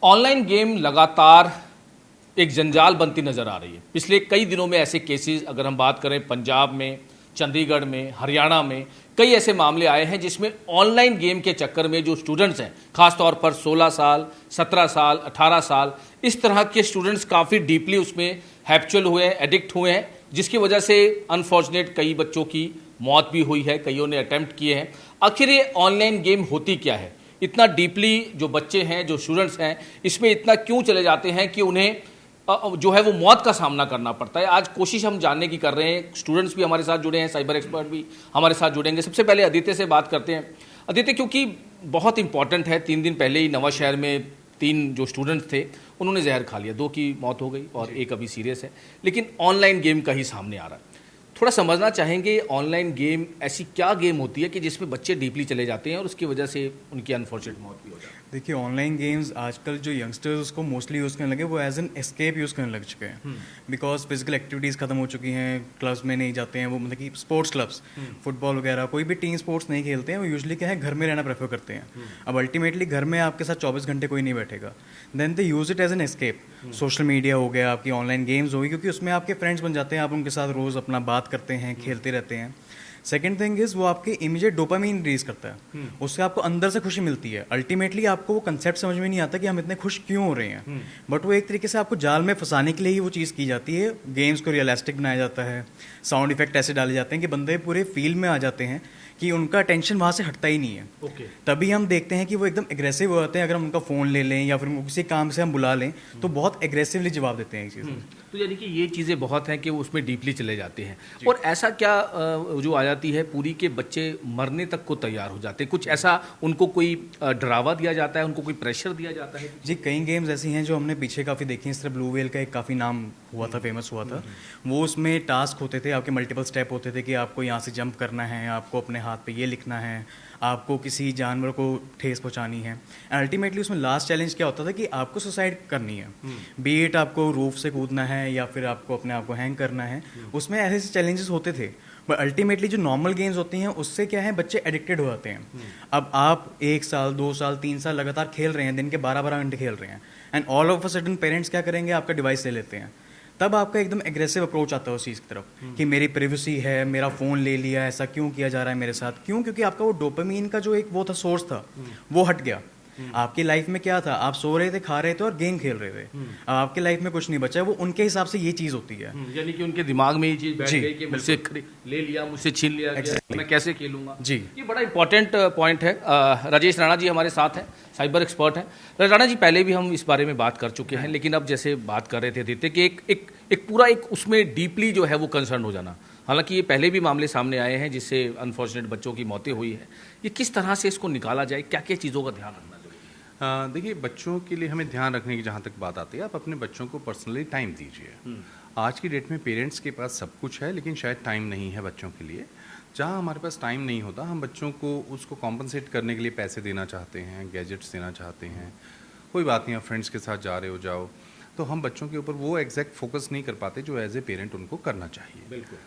Online game लगातार एक जंजाल बनती नज़र आ रही है। पिछले कई दिनों में ऐसे केसेस अगर हम बात करें पंजाब में, चंडीगढ़ में, हरियाणा में कई ऐसे मामले आए हैं जिसमें ऑनलाइन गेम के चक्कर में जो स्टूडेंट्स हैं, खासतौर पर 16 साल, 17 साल, 18 साल, इस तरह के स्टूडेंट्स काफ़ी डीपली उसमें हैप्चुअल हुए हैं, एडिक्ट हुए हैं, जिसकी वजह से अनफॉर्चुनेट कई बच्चों की मौत भी हुई है, कईयों ने अटेम्प्ट किए हैं। आखिर ये ऑनलाइन गेम होती क्या है? इतना डीपली जो बच्चे हैं, जो स्टूडेंट्स हैं, इसमें इतना क्यों चले जाते हैं कि उन्हें जो है वो मौत का सामना करना पड़ता है। आज कोशिश हम जानने की कर रहे हैं, स्टूडेंट्स भी हमारे साथ जुड़े हैं, साइबर एक्सपर्ट भी हमारे साथ जुड़ेंगे। सबसे पहले आदित्य से बात करते हैं। आदित्य, क्योंकि बहुत इंपॉर्टेंट है, 3 दिन पहले ही नवा शहर में 3 जो स्टूडेंट्स थे उन्होंने जहर खा लिया, 2 की मौत हो गई और एक अभी सीरियस है, लेकिन ऑनलाइन गेम का ही सामने आ रहा है। थोड़ा समझना चाहेंगे ऑनलाइन गेम ऐसी क्या गेम होती है कि जिसमें बच्चे डीपली चले जाते हैं और उसकी वजह से उनकी अनफॉर्चुनेट मौत भी हो जाती है। देखिए, ऑनलाइन गेम्स आजकल जो यंगस्टर्स उसको मोस्टली यूज़ करने लगे, वो एज एन एस्केप यूज़ करने लग चुके हैं। बिकॉज फिजिकल एक्टिविटीज़ खत्म हो चुकी हैं, क्लब्स में नहीं जाते हैं वो, मतलब कि स्पोर्ट्स क्लब्स, फुटबॉल वगैरह कोई भी टीम स्पोर्ट्स नहीं खेलते हैं, वो यूजली क्या है, घर में रहना प्रेफर करते हैं। अब अल्टीमेटली घर में आपके साथ 24 घंटे कोई नहीं बैठेगा, then they use it as an escape. Social media हो गया, आपकी ऑनलाइन गेम्स होगी, क्योंकि उसमें आपके फ्रेंड्स बन जाते हैं, आप उनके साथ रोज़ अपना बात करते हैं, खेलते रहते हैं। सेकेंड थिंग इज वो आपके इमीडिएट डोपामीन रिलीज करता है, उससे आपको अंदर से खुशी मिलती है। अल्टीमेटली आपको वो कंसेप्ट समझ में नहीं आता कि हम इतने खुश क्यों हो रहे हैं, बट वो एक तरीके से आपको जाल में फंसाने के लिए ही वो चीज़ की जाती है। गेम्स को रियलिस्टिक बनाया जाता है, साउंड इफेक्ट ऐसे डाले जाते हैं कि बंदे पूरे फील में आ जाते हैं कि उनका टेंशन वहाँ से हटता ही नहीं है। तभी हम देखते हैं कि वो एकदम एग्रेसिव हो जाते हैं। अगर हम उनका फ़ोन ले लें या फिर उनको किसी काम से हम बुला लें तो बहुत एग्रेसिवली जवाब देते हैं एक चीज़। तो यानी कि ये चीज़ें बहुत हैं कि वो उसमें डीपली चले जाते हैं। और ऐसा क्या जो आ जाती है पूरी के बच्चे मरने तक को तैयार हो जाते हैं? कुछ ऐसा उनको कोई डरावा दिया जाता है, उनको कोई प्रेशर दिया जाता है? जी, कई गेम्स ऐसी हैं जो हमने पीछे काफ़ी देखी हैं। इस तरह ब्लू व्हेल का एक काफ़ी नाम हुआ था, फेमस हुआ था। वो उसमें टास्क होते थे, आपके मल्टीपल स्टेप होते थे कि आपको यहाँ से जंप करना है, आपको अपने हाथ पे ये लिखना है, आपको किसी जानवर को ठेस पहुंचानी है। अल्टीमेटली उसमें लास्ट चैलेंज क्या होता था कि आपको सुसाइड करनी है, बी इट आपको रूफ से कूदना है या फिर आपको अपने आप को हैंग करना है। उसमें ऐसे ऐसे चैलेंजेस होते थे, बट अल्टीमेटली जो नॉर्मल गेम्स होती हैं उससे क्या है, बच्चे एडिक्टेड हो जाते हैं। अब आप 1 साल 2 साल 3 साल लगातार खेल रहे हैं, दिन के 12-12 घंटे खेल रहे हैं, and all of a sudden parents क्या करेंगे, आपका डिवाइस ले लेते हैं। तब आपका एकदम एग्रेसिव अप्रोच आता है उस चीज़ की तरफ कि मेरी प्राइवेसी है, मेरा फ़ोन ले लिया, ऐसा क्यों किया जा रहा है मेरे साथ, क्यों? क्योंकि आपका वो डोपामीन का जो एक वो था, सोर्स था, वो हट गया। आपकी लाइफ में क्या था, आप सो रहे थे, खा रहे थे और गेम खेल रहे थे। अब आपके लाइफ में कुछ नहीं बचा है, वो उनके हिसाब से ये चीज़ होती है। यानी कि उनके दिमाग में ये चीज़ बैठ गई कि मुझसे ले लिया, मुझसे छीन लिया गया, मैं कैसे खेलूंगा। जी, ये बड़ा इंपॉर्टेंट पॉइंट है। राजेश राणा जी हमारे साथ हैं, साइबर एक्सपर्ट हैं। राणा जी, पहले भी हम इस बारे में बात कर चुके हैं, लेकिन अब जैसे बात कर रहे थे आदित्य कि एक पूरा एक उसमें डीपली जो है वो कंसर्न हो जाना। हालांकि ये पहले भी मामले सामने आए हैं जिससे अनफॉर्चुनेट बच्चों की मौतें हुई है। ये किस तरह से इसको निकाला जाए, क्या क्या चीज़ों का ध्यान रखना चाहिए? देखिए, बच्चों के लिए हमें ध्यान रखने की जहाँ तक बात आती है, आप अपने बच्चों को पर्सनली टाइम दीजिए। आज की डेट में पेरेंट्स के पास सब कुछ है, लेकिन शायद टाइम नहीं है बच्चों के लिए। जहाँ हमारे पास टाइम नहीं होता, हम बच्चों को उसको कॉम्पनसेट करने के लिए पैसे देना चाहते हैं, गैजेट्स देना चाहते हैं। कोई बात नहीं, आप फ्रेंड्स के साथ जा रहे हो, जाओ। तो हम बच्चों के ऊपर वो एग्जैक्ट फोकस नहीं कर पाते जो एज ए पेरेंट उनको करना चाहिए। बिल्कुल।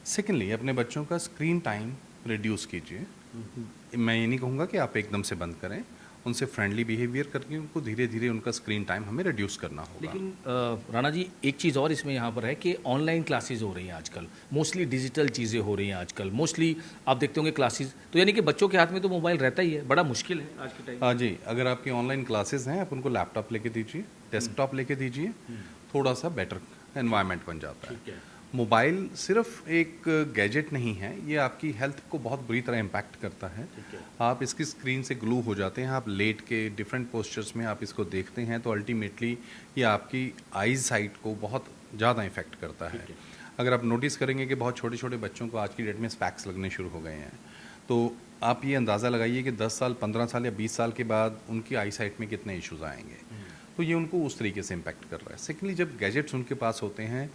सेकेंडली, अपने बच्चों का स्क्रीन टाइम रिड्यूस कीजिए। मैं ये नहीं कहूँगा कि आप एकदम से बंद करें, उनसे फ्रेंडली बिहेवियर करके उनको धीरे धीरे उनका स्क्रीन टाइम हमें रिड्यूस करना होगा। लेकिन राणा जी, एक चीज़ और इसमें यहाँ पर है कि ऑनलाइन क्लासेस हो रही हैं आजकल, मोस्टली डिजिटल चीज़ें हो रही हैं आजकल, मोस्टली आप देखते होंगे क्लासेस, तो यानी कि बच्चों के हाथ में तो मोबाइल रहता ही है, बड़ा मुश्किल है आज के टाइम। जी, अगर आपकी ऑनलाइन क्लासेस हैं, आप उनको लैपटॉप लेके दीजिए, डेस्कटॉप लेके दीजिए, थोड़ा सा बेटर एनवायरनमेंट बन जाता है। मोबाइल सिर्फ एक गैजेट नहीं है, ये आपकी हेल्थ को बहुत बुरी तरह इम्पैक्ट करता है। आप इसकी स्क्रीन से ग्लू हो जाते हैं, आप लेट के डिफरेंट पोस्चर्स में आप इसको देखते हैं, तो अल्टीमेटली ये आपकी आईज साइट को बहुत ज़्यादा इफेक्ट करता है। अगर आप नोटिस करेंगे कि बहुत छोटे छोटे बच्चों को आज की डेट में स्पैक्स लगने शुरू हो गए हैं, तो आप ये अंदाज़ा लगाइए कि 10 साल, 15 साल या 20 साल के बाद उनकी आई साइट में कितने इश्यूज़ आएंगे। तो ये उनको उस तरीके से इम्पैक्ट कर रहा है। सेकेंडली, जब गैजेट्स उनके पास होते हैं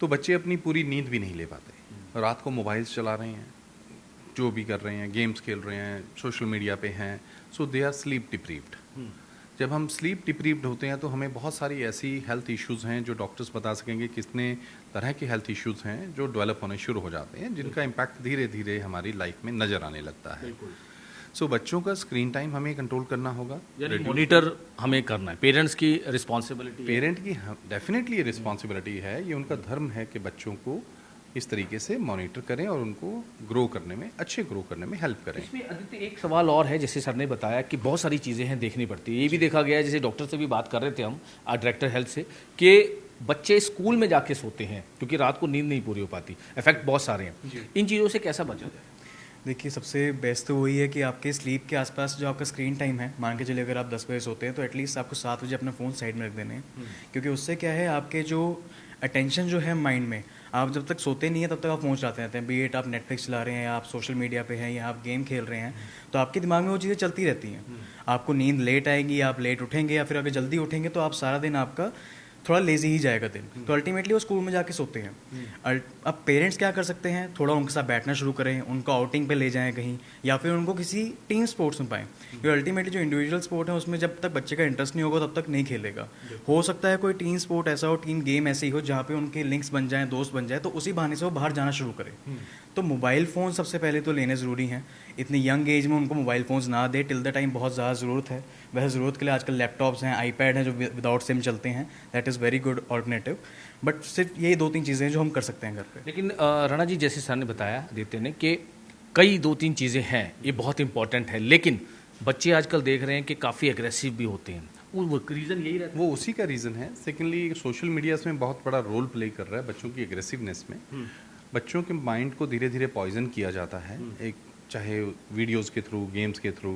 तो बच्चे अपनी पूरी नींद भी नहीं ले पाते। रात को मोबाइल्स चला रहे हैं, जो भी कर रहे हैं, गेम्स खेल रहे हैं, सोशल मीडिया पे हैं, सो दे आर स्लीप डिप्रीव्ड। जब हम स्लीप डिप्रीव्ड होते हैं तो हमें बहुत सारी ऐसी हेल्थ इश्यूज़ हैं जो डॉक्टर्स बता सकेंगे कितने तरह के हेल्थ इश्यूज़ हैं जो डेवलप होने शुरू हो जाते हैं, जिनका इम्पैक्ट धीरे धीरे हमारी लाइफ में नज़र आने लगता है। सो बच्चों का स्क्रीन टाइम हमें कंट्रोल करना होगा। यानी मॉनिटर हमें करना है, पेरेंट्स की रिस्पॉन्सिबिलिटी। पेरेंट की डेफिनेटली रिस्पॉन्सिबिलिटी है, ये उनका धर्म है कि बच्चों को इस तरीके से मॉनिटर करें और उनको ग्रो करने में, अच्छे ग्रो करने में हेल्प करें। इसमें आदित्य एक सवाल और है, जैसे सर ने बताया कि बहुत सारी चीज़ें हैं देखनी पड़ती है। ये भी देखा गया है, जैसे डॉक्टर से भी बात कर रहे थे हम डायरेक्टर हेल्थ से, कि बच्चे स्कूल में जाके सोते हैं क्योंकि रात को नींद नहीं पूरी हो पाती। इफेक्ट बहुत सारे हैं, इन चीज़ों से कैसा बचा जाए? देखिए, सबसे बेस्ट तो वही है कि आपके स्लीप के आसपास जो आपका स्क्रीन टाइम है, मान के चलिए अगर आप 10 बजे सोते हैं तो एटलीस्ट आपको 7 बजे अपना फ़ोन साइड में रख देने हैं। क्योंकि उससे क्या है, आपके जो अटेंशन जो है माइंड में, आप जब तक सोते नहीं हैं तब तक आप फ़ोन चलाते रहते हैं। बी एट आप नेटफ्लिक्स चला रहे हैं, आप सोशल मीडिया पे हैं, या आप गेम खेल रहे हैं, तो आपके दिमाग में वो चीज़ें चलती रहती हैं। आपको नींद लेट आएगी, आप लेट उठेंगे, या फिर अगर जल्दी उठेंगे तो आप सारा दिन आपका थोड़ा लेजी ही जाएगा दिन। तो अल्टीमेटली वो स्कूल में जाके सोते हैं। अब पेरेंट्स क्या कर सकते हैं, थोड़ा उनके साथ बैठना शुरू करें, उनको आउटिंग पे ले जाएं कहीं, या फिर उनको किसी टीम स्पोर्ट्स में पाएं। क्योंकि अल्टीमेटली जो इंडिविजुअल स्पोर्ट है उसमें जब तक बच्चे का इंटरेस्ट नहीं होगा तब तक नहीं खेलेगा। हो सकता है कोई टीम स्पोर्ट ऐसा हो, टीम गेम ऐसी हो जहाँ पे उनके लिंक्स बन जाएं, दोस्त बन जाए, तो उसी बहाने से वो बाहर जाना शुरू करें। तो मोबाइल फ़ोन सबसे पहले तो लेने ज़रूरी हैं। इतनी यंग एज में उनको मोबाइल फ़ोन्स ना दे, टिल द टाइम बहुत ज़्यादा ज़रूरत है। वह ज़रूरत के लिए आजकल लैपटॉप्स हैं, आईपैड हैं जो विदाउट सिम चलते हैं, that is very good alternative. But सिर्फ यही 2-3 चीज़ें हैं जो हम कर सकते हैं घर पे। लेकिन राणा जी, जैसे सर ने बताया, आदित्य ने, कि कई 2-3 चीज़ें हैं, ये बहुत इंपॉर्टेंट है, लेकिन बच्चे आजकल देख रहे हैं कि काफ़ी एग्रेसिव भी होते हैं। वो रीज़न यही रहता है, वो उसी का रीज़न है। सेकेंडली, सोशल मीडिया इसमें बहुत बड़ा रोल प्ले कर रहा है बच्चों की एग्रेसिवनेस में। बच्चों के माइंड को धीरे धीरे पॉइजन किया जाता है, एक चाहे वीडियोज़ के थ्रू, गेम्स के थ्रू,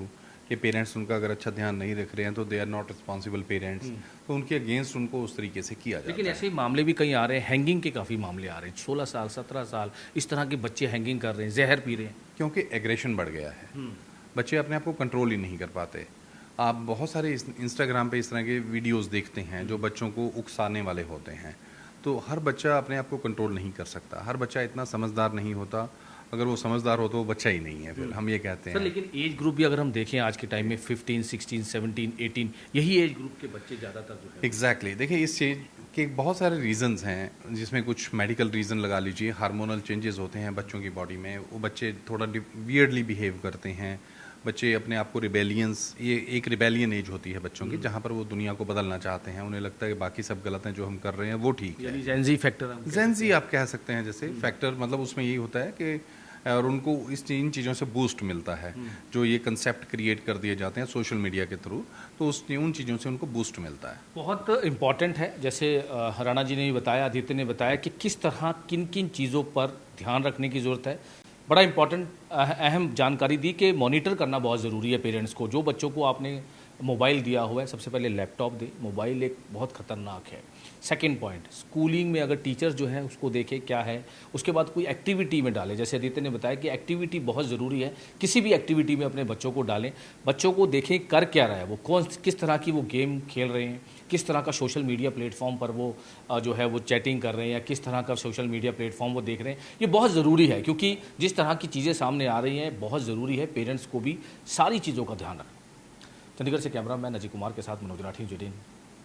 कि पेरेंट्स उनका अगर अच्छा ध्यान नहीं रख रहे हैं तो they are not responsible parents, तो उनके अगेंस्ट उनको उस तरीके से किया जाता है। लेकिन ऐसे ही मामले भी कई आ रहे हैं, हैंगिंग के काफ़ी मामले आ रहे हैं। 16 साल 17 साल इस तरह के बच्चे हैंगिंग कर रहे हैं, जहर पी रहे हैं। क्योंकि एग्रेशन बढ़ गया है, बच्चे अपने आप को कंट्रोल ही नहीं कर पाते। आप बहुत सारे इंस्टाग्राम पे इस तरह के वीडियोस देखते हैं जो बच्चों को उकसाने वाले होते हैं। तो हर बच्चा अपने आप को कंट्रोल नहीं कर सकता, हर बच्चा इतना समझदार नहीं होता। अगर वो समझदार हो तो वो बच्चा ही नहीं है, फिर हम ये कहते हैं। सर, लेकिन एज ग्रुप भी अगर हम देखें आज के टाइम में 15, 16, 17, 18, यही एज ग्रुप के बच्चे ज़्यादातर जो है। एग्जैक्टली, देखिए इस चीज़ के बहुत सारे रीज़न्स हैं, जिसमें कुछ मेडिकल रीज़न लगा लीजिए, हार्मोनल चेंजेस होते हैं बच्चों की बॉडी में, वो बच्चे थोड़ा वियर्डली बिहेव करते हैं। बच्चे अपने आप को रिबेलियंस, ये एक रिबेलियन एज होती है बच्चों की, जहाँ पर वो दुनिया को बदलना चाहते हैं। उन्हें लगता है कि बाकी सब गलत हैं, जो हम कर रहे हैं वो ठीक है। यानी जेनजी फैक्टर, जेनजी आप कह सकते हैं। जैसे फैक्टर मतलब उसमें यही होता है कि और उनको इन चीज़ों से बूस्ट मिलता है, जो ये कंसेप्ट क्रिएट कर दिए जाते हैं सोशल मीडिया के थ्रू, तो उन चीज़ों से उनको बूस्ट मिलता है। बहुत इम्पॉर्टेंट है। जैसे राणा जी ने भी बताया, आदित्य ने बताया कि किस तरह किन किन चीज़ों पर ध्यान रखने की ज़रूरत है। बड़ा इंपॉर्टेंट अहम जानकारी दी कि मॉनिटर करना बहुत ज़रूरी है पेरेंट्स को। जो बच्चों को आपने मोबाइल दिया हुआ है, सबसे पहले लैपटॉप दे। मोबाइल एक बहुत ख़तरनाक है। सेकंड पॉइंट, स्कूलिंग में अगर टीचर्स जो है उसको देखे क्या है, उसके बाद कोई एक्टिविटी में डालें। जैसे आदित्य ने बताया कि एक्टिविटी बहुत ज़रूरी है, किसी भी एक्टिविटी में अपने बच्चों को डालें। बच्चों को देखें कर क्या रहा है वो, किस तरह की वो गेम खेल रहे हैं, किस तरह का सोशल मीडिया प्लेटफॉर्म पर वो जो है वो चैटिंग कर रहे हैं, या किस तरह का सोशल मीडिया प्लेटफॉर्म वो देख रहे हैं। ये बहुत ज़रूरी है, क्योंकि जिस तरह की चीज़ें सामने आ रही हैं, बहुत ज़रूरी है पेरेंट्स को भी सारी चीज़ों का ध्यान रखना। चंडीगढ़ से कैमरा मैन अजय कुमार के साथ मनोज राठी, जेडीएन।